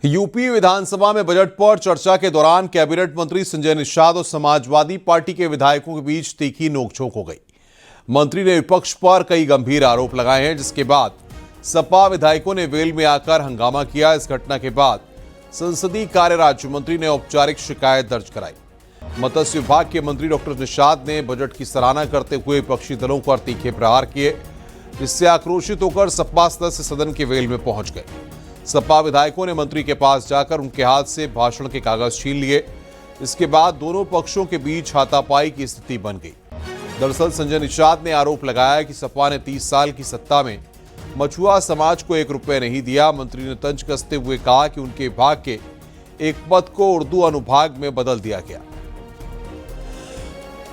UP विधानसभा में budget पर चर्चा के दौरान कैबिनेट मंत्री संजय निषाद और समाजवादी पार्टी के विधायकों के बीच तीखी नोकझोंक हो गई। मंत्री ने विपक्ष पर कई गंभीर आरोप लगाए हैं, जिसके बाद सपा विधायकों ने वेल में आकर हंगामा किया। इस घटना के बाद संसदीय कार्य राज्य मंत्री ने औपचारिक शिकायत दर्ज कराई। मत्स्य विभाग के मंत्री डॉक्टर निषाद ने बजट की सराहना करते हुए विपक्षी दलों पर तीखे प्रहार किए, जिससे आक्रोशित होकर सपा सदस्य सदन के वेल में पहुंच गए। सपा विधायकों ने मंत्री के पास जाकर उनके हाथ से भाषण के कागज छीन लिए। इसके बाद दोनों पक्षों के बीच हाथापाई की स्थिति बन गई। दरअसल संजय निषाद ने आरोप लगाया कि सपा ने 30 साल की सत्ता में मछुआ समाज को 1 रुपये नहीं दिया। मंत्री ने तंज कसते हुए कहा कि उनके विभाग के एक पद को उर्दू अनुभाग में बदल दिया गया।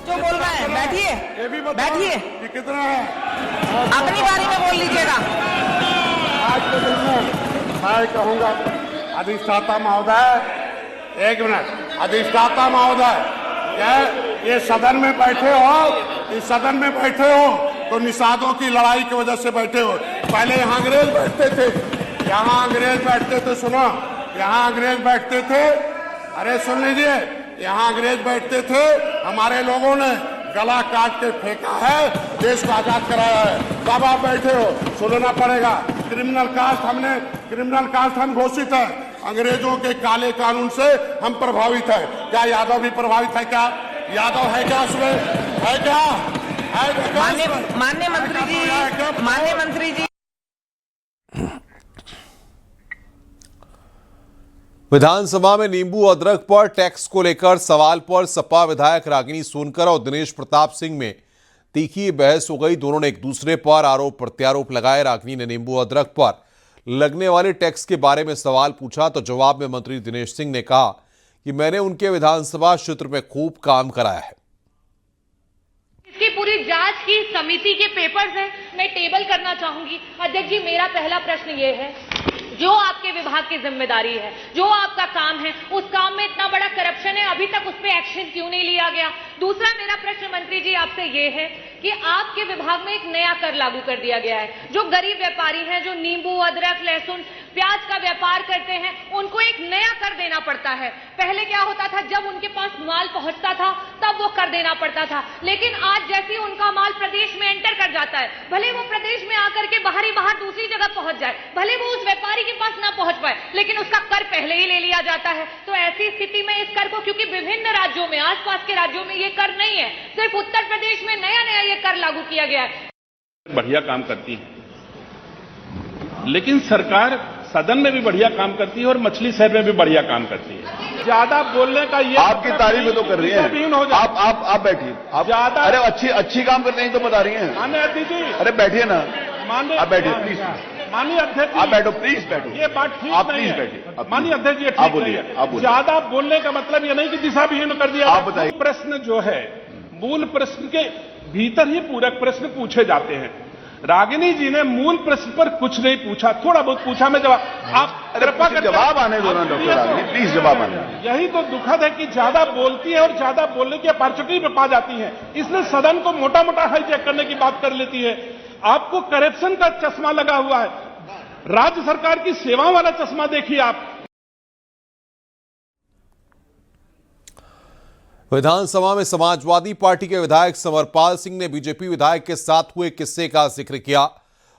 जो बोल रहे हैं बैठिए, बैठिए, कितना है अपनी बारी में बोल लीजिएगा। आज के दिन में मैं कहूंगा अधिष्ठाता महोदय, 1 मिनट, अधिष्ठाता महोदय, ये सदन में बैठे हो, इस सदन में बैठे हो तो निषादों की लड़ाई की वजह से बैठे हो। पहले यहाँ अंग्रेज बैठते थे, यहाँ अंग्रेज बैठते थे, सुनो, यहाँ अंग्रेज बैठते थे, अरे सुन लीजिए, यहाँ अंग्रेज बैठते थे, हमारे लोगों ने गला काट के फेंका है, देश को आजाद कराया है। तब आप बैठे हो, सुनना पड़ेगा। क्रिमिनल कास्ट हम घोषित है, अंग्रेजों के काले कानून से हम प्रभावित है। क्या यादव भी प्रभावित है? क्या यादव है? क्या उसमें है? क्या है? माननीय मंत्री जी विधानसभा में नींबू अदरक पर टैक्स को लेकर सवाल पर सपा विधायक रागिनी सोनकर और दिनेश प्रताप सिंह में तीखी बहस हो गई। दोनों ने एक दूसरे पर आरोप प्रत्यारोप लगाए। रागिनी ने नींबू अदरक पर लगने वाले टैक्स के बारे में सवाल पूछा तो जवाब में मंत्री दिनेश सिंह ने कहा कि मैंने उनके विधानसभा क्षेत्र में खूब काम कराया है। इसकी पूरी जांच की समिति के पेपर्स हैं, मैं टेबल करना चाहूंगी। अध्यक्ष जी, मेरा पहला प्रश्न ये है, जो आपके विभाग की जिम्मेदारी है, जो आपका काम है, उस काम में इतना बड़ा करप्शन है, अभी तक उस पर एक्शन क्यों नहीं लिया गया? दूसरा मेरा प्रश्न मंत्री जी आपसे ये है कि आपके विभाग में एक नया कर लागू कर दिया गया है। जो गरीब व्यापारी हैं, जो नींबू, अदरक, लहसुन, प्याज का व्यापार करते हैं, उनको एक नया कर देना पड़ता है। पहले क्या होता था, जब उनके पास माल पहुंचता था तब वो कर देना पड़ता था, लेकिन आज जैसे उनका माल प्रदेश में एंटर कर जाता है, भले वो प्रदेश में आकर के बाहर दूसरी जगह पहुंच जाए, भले वो उस व्यापारी के पास ना पहुंच पाए, लेकिन उसका कर पहले ही ले लिया जाता है। तो ऐसी स्थिति में इस कर को, क्योंकि विभिन्न राज्यों में, आसपास के राज्यों में ये कर नहीं है, सिर्फ उत्तर प्रदेश में नया ये कर लागू किया गया है। बढ़िया काम करती है, लेकिन सरकार सदन में भी बढ़िया काम करती है और मछली शहर में भी बढ़िया काम करती है। ज्यादा बोलने का ये आपकी तारीफ तो कर रही है। आप बैठिए। आप ज्यादा, अरे अच्छी काम करते हैं तो बता रही हैं। माननीय अध्यक्ष जी, अरे बैठिए ना, आप बैठिए प्लीज। माननीय अध्यक्ष, आप बैठो प्लीज, बैठो। ये बात ठीक आप नहीं प्लीज है। बैठिए। माननीय अध्यक्ष जी, ठीक नहीं है। ज्यादा बोलने का मतलब ये नहीं कि दिशाहीन कर दिया। आप बताइए। प्रश्न जो है, मूल प्रश्न के भीतर ही पूरक प्रश्न पूछे जाते हैं। रागिनी जी ने मूल प्रश्न पर कुछ नहीं पूछा, थोड़ा बहुत पूछा, मैं जवाब, आप कृपा करके जवाब आने दो ना डॉक्टर रागिनी, प्लीज जवाब आने। यही तो दुखद है कि ज्यादा बोलती है और ज्यादा बोलने की अपॉर्चुनिटी पे पा जाती है, इसलिए सदन को मोटा मोटा हाईजैक करने की बात कर लेती है। आपको करप्शन का चश्मा लगा हुआ है, राज्य सरकार की सेवाओं वाला चश्मा देखिए आप। विधानसभा में समाजवादी पार्टी के विधायक समरपाल सिंह ने बीजेपी विधायक के साथ हुए किस्से का जिक्र किया।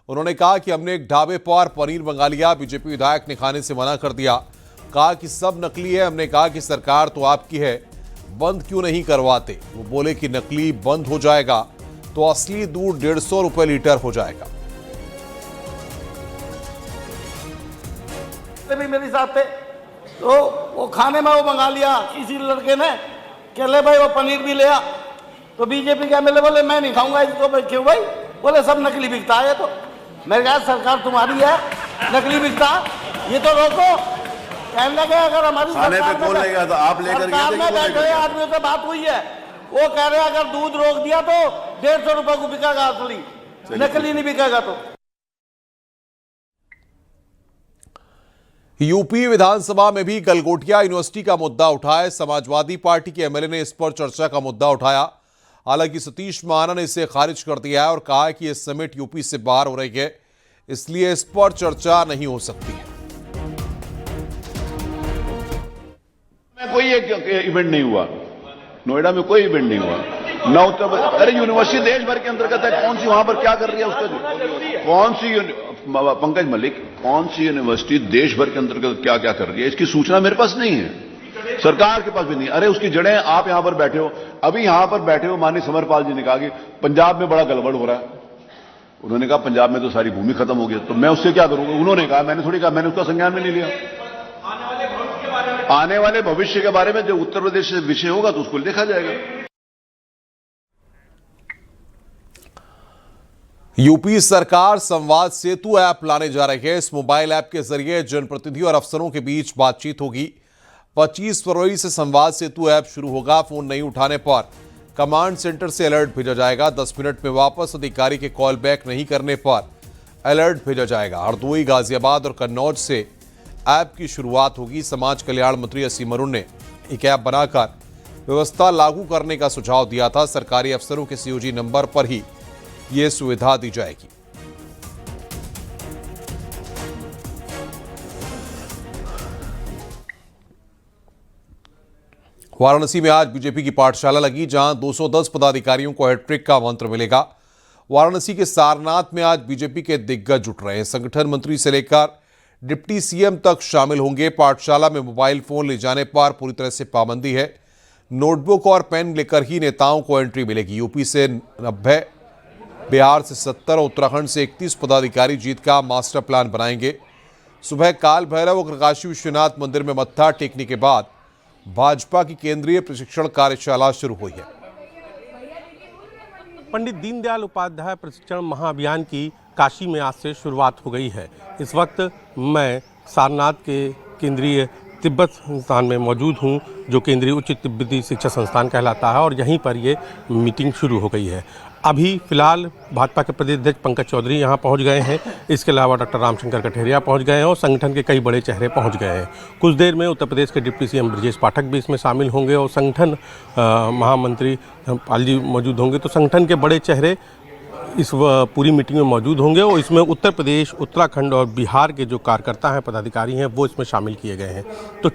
उन्होंने कहा कि हमने एक ढाबे पर पनीर मंगा लिया, बीजेपी विधायक ने खाने से मना कर दिया, कहा कि सब नकली है। हमने कहा कि सरकार तो आपकी है, बंद क्यों नहीं करवाते? वो बोले कि नकली बंद हो जाएगा तो असली दूध 150 रुपए लीटर हो जाएगा। भी मेरे साथ थे तो वो खाने में वो मंगा लिया किसी लड़के ने, कह ले भाई वो पनीर भी ले आ, तो बीजेपी के एमएलए बोले मैं नहीं खाऊंगा इसको। क्यों भाई? बोले सब नकली बिकता है। तो मैंने कहा सरकार तुम्हारी है, नकली बिकता, ये तो रोको। कहने लगे अगर हमारी सरकार में लेगा तो आप लेकर बैठे आदमियों से बात हुई है, वो कह रहे अगर दूध रोक दिया तो 150 रुपए को बिकेगा असली, नकली नहीं बिकेगा। तो यूपी विधानसभा में भी गलगोटिया यूनिवर्सिटी का मुद्दा उठा है। समाजवादी पार्टी के एमएलए ने इस पर चर्चा का मुद्दा उठाया। हालांकि सतीश महाना ने इसे खारिज कर दिया है और कहा है कि यह समिट यूपी से बाहर हो रही है, इसलिए इस पर चर्चा नहीं हो सकती है। कोई एक इवेंट नहीं हुआ, नोएडा में कोई इवेंट नहीं हुआ। न उत्तर प्रदेश, अरे यूनिवर्सिटी देश भर के अंतर्गत है, कौन सी वहां पर क्या कर रही है उसका, कौन सी पंकज मलिक, कौन सी यूनिवर्सिटी देश भर के अंतर्गत क्या क्या कर रही है, इसकी सूचना मेरे पास नहीं है, सरकार के पास भी नहीं। अरे उसकी जड़ें, आप यहां पर बैठे हो, अभी यहां पर बैठे हो, माननीय समरपाल जी ने कहा कि पंजाब में बड़ा गड़बड़ हो रहा है। उन्होंने कहा पंजाब में तो सारी भूमि खत्म हो गई, तो मैं उससे क्या करूंगा? उन्होंने कहा, मैंने थोड़ी कहा, मैंने उसका संज्ञान में नहीं लिया। आने वाले भविष्य के बारे में जो उत्तर प्रदेश से विषय होगा तो उसको देखा जाएगा। यूपी सरकार संवाद सेतु ऐप लाने जा रही है। इस मोबाइल ऐप के जरिए जनप्रतिनिधियों और अफसरों के बीच बातचीत होगी। 25 फरवरी से संवाद सेतु ऐप शुरू होगा। फोन नहीं उठाने पर कमांड सेंटर से अलर्ट भेजा जाएगा। 10 मिनट में वापस अधिकारी के कॉल बैक नहीं करने पर अलर्ट भेजा जाएगा। हरदोई, गाजियाबाद और कन्नौज से ऐप की शुरुआत होगी। समाज कल्याण मंत्री असीम अरुण ने एक ऐप बनाकर व्यवस्था लागू करने का सुझाव दिया था। सरकारी अफसरों के सीओजी नंबर पर ही यह सुविधा दी जाएगी। वाराणसी में आज बीजेपी की पाठशाला लगी, जहां 210 पदाधिकारियों को हैट्रिक का मंत्र मिलेगा। वाराणसी के सारनाथ में आज बीजेपी के दिग्गज जुट रहे हैं। संगठन मंत्री से लेकर डिप्टी सीएम तक शामिल होंगे। पाठशाला में मोबाइल फोन ले जाने पर पूरी तरह से पाबंदी है। नोटबुक और पेन लेकर ही नेताओं को एंट्री मिलेगी। यूपी से 90, बिहार से 70 और उत्तराखंड से 31 पदाधिकारी जीत का मास्टर प्लान बनाएंगे। सुबह काल भैरव और काशी विश्वनाथ मंदिर में मत्था टेकने के बाद भाजपा की केंद्रीय प्रशिक्षण कार्यशाला शुरू हुई है। पंडित दीनदयाल उपाध्याय प्रशिक्षण महाअभियान की काशी में आज से शुरुआत हो गई है। इस वक्त मैं सारनाथ के केंद्रीय तिब्बत संस्थान में मौजूद हूं, जो केंद्रीय उच्च तिब्बती शिक्षा संस्थान कहलाता है, और यहीं पर ये मीटिंग शुरू हो गई है। अभी फिलहाल भाजपा के प्रदेश अध्यक्ष पंकज चौधरी यहाँ पहुँच गए हैं। इसके अलावा डॉक्टर रामशंकर कठेरिया पहुँच गए हैं और संगठन के कई बड़े चेहरे पहुँच गए हैं। कुछ देर में उत्तर प्रदेश के डिप्टी सीएम ब्रजेश पाठक भी इसमें शामिल होंगे और संगठन महामंत्री पाल जी मौजूद होंगे। तो संगठन के बड़े चेहरे इस पूरी मीटिंग में मौजूद होंगे और इसमें उत्तर प्रदेश, उत्तराखंड और बिहार के जो कार्यकर्ता हैं, पदाधिकारी हैं, वो इसमें शामिल किए गए हैं। तो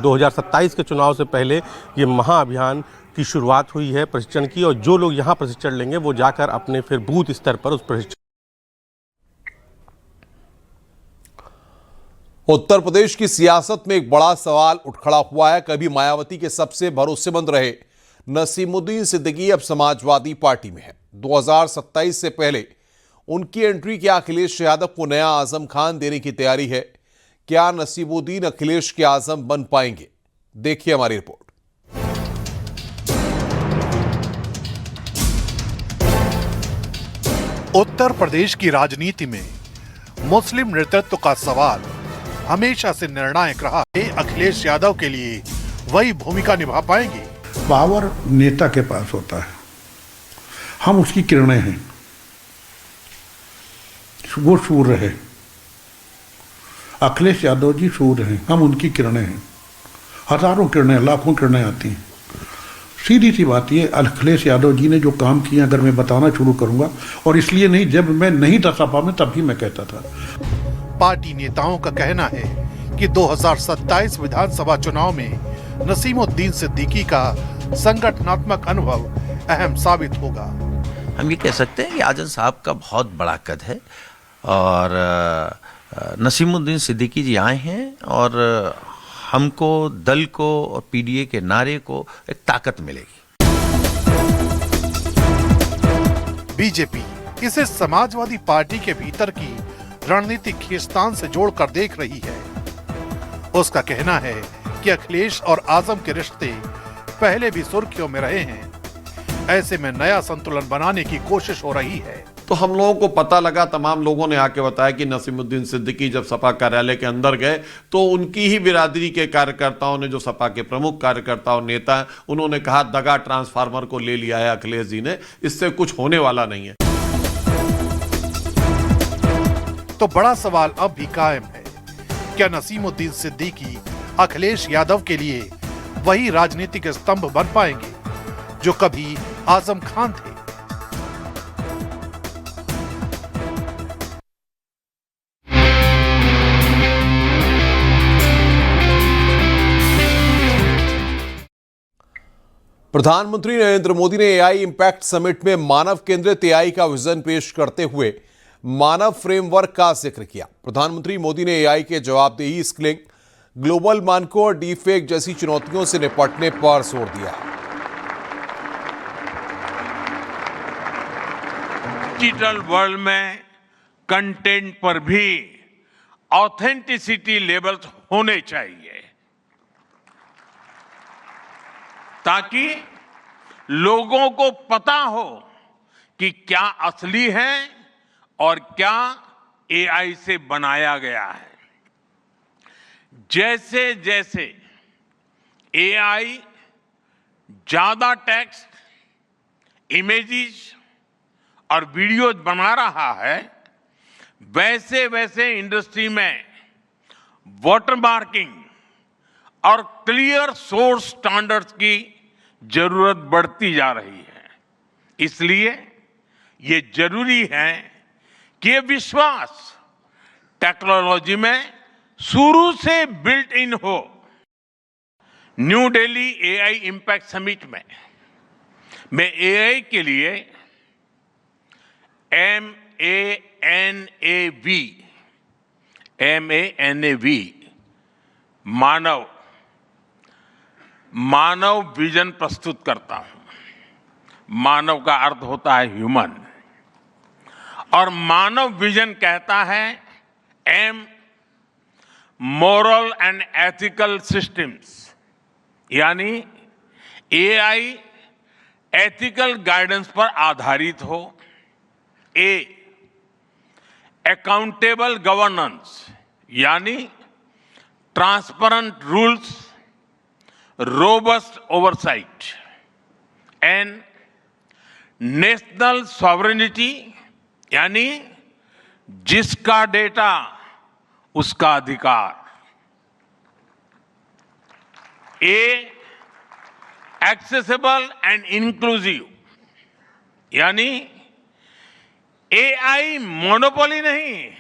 2027 के चुनाव से पहले ये महाअभियान की शुरुआत हुई है प्रशिक्षण की, और जो लोग यहाँ प्रशिक्षण लेंगे वो जाकर अपने फिर बूथ स्तर पर उस प्रशिक्षण। उत्तर प्रदेश की सियासत में एक बड़ा सवाल उठ खड़ा हुआ है। कभी मायावती के सबसे भरोसेमंद रहे नसीमुद्दीन सिद्दीकी अब समाजवादी पार्टी में है। 2027 से पहले उनकी एंट्री क्या अखिलेश यादव को नया आजम खान देने की तैयारी है? क्या नसीमुद्दीन अखिलेश के आजम बन पाएंगे? देखिए हमारी रिपोर्ट। उत्तर प्रदेश की राजनीति में मुस्लिम नेतृत्व का सवाल हमेशा से निर्णायक रहा है। अखिलेश यादव के लिए वही भूमिका निभा पाएंगे? पावर नेता के पास होता है, हम उसकी किरणें हैं। वो सूर्य है, अखिलेश यादव जी सूर्य हैं, हम उनकी किरणें हैं। हजारों किरणें, लाखों किरणें आती हैं। सीधी सी बात ये, अखिलेश यादव जी ने जो काम किए अगर मैं बताना शुरू करूंगा, और इसलिए नहीं, जब मैं नहीं था सपा में तब भी मैं कहता था। पार्टी नेताओं का कहना है कि 2027 विधानसभा चुनाव में नसीमुद्दीन सिद्दीकी का संगठनात्मक अनुभव अहम साबित होगा। हम ये कह सकते हैं कि आजम साहब का बहुत बड़ा कद है और नसीमुद्दीन सिद्दीकी जी आए हैं और हमको, दल को और पीडीए के नारे को एक ताकत मिलेगी। बीजेपी इसे समाजवादी पार्टी के भीतर की रणनीतिक खींचतान से जोड़कर देख रही है। उसका कहना है कि अखिलेश और आजम के रिश्ते पहले भी सुर्खियों में रहे हैं। ऐसे में नया संतुलन बनाने की कोशिश हो रही है। तो हम लोगों को पता लगा, तमाम लोगों ने आके बताया कि नसीमुद्दीन सिद्दीकी जब सपा कार्यालय के अंदर गए तो उनकी ही बिरादरी के कार्यकर्ताओं ने, जो सपा के प्रमुख कार्यकर्ता और नेता हैं, उन्होंने कहा दगा ट्रांसफार्मर को ले लिया है अखिलेश जी ने, इससे कुछ होने वाला नहीं है। तो बड़ा सवाल अब भी कायम है, क्या नसीमुद्दीन सिद्दीकी अखिलेश यादव के लिए वही राजनीतिक स्तंभ बन पाएंगे जो कभी आजम खान थे? प्रधानमंत्री नरेंद्र मोदी ने एआई इंपैक्ट समिट में मानव केंद्रित एआई का विजन पेश करते हुए मानव फ्रेमवर्क का जिक्र किया। प्रधानमंत्री मोदी ने एआई के जवाबदेही, स्किलिंग, ग्लोबल मानकों और डीफेक जैसी चुनौतियों से निपटने पर जोर दिया। डिजिटल वर्ल्ड में कंटेंट पर भी ऑथेंटिसिटी लेवल्स होने चाहिए ताकि लोगों को पता हो कि क्या असली है और क्या एआई से बनाया गया है। जैसे जैसे एआई ज्यादा टेक्स्ट, इमेजेस और वीडियोज बना रहा है, वैसे वैसे इंडस्ट्री में वाटरमार्किंग और क्लियर सोर्स स्टैंडर्ड्स की जरूरत बढ़ती जा रही है। इसलिए ये जरूरी है कि ये विश्वास टेक्नोलॉजी में शुरू से बिल्ट इन हो। New Delhi AI impact summit में मैं एआई के लिए MANAV मानव विजन प्रस्तुत करता हूं। मानव का अर्थ होता है ह्यूमन, और मानव विजन कहता है मोरल एंड एथिकल सिस्टम्स, यानी एआई एथिकल गाइडेंस पर आधारित हो। अकाउंटेबल गवर्नेंस, यानी transparent rules, robust oversight and national sovereignty, यानी जिसका डेटा उसका अधिकार। एक्सेसिबल एंड इंक्लूसिव, यानी एआई मोनोपोली नहीं,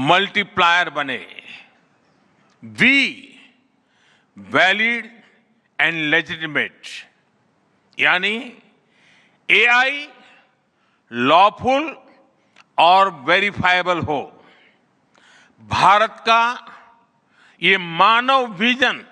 मल्टीप्लायर बने। वैलिड एंड लेजिटिमेट, यानी एआई लॉफुल और वेरीफाइबल हो। भारत का ये मानव विजन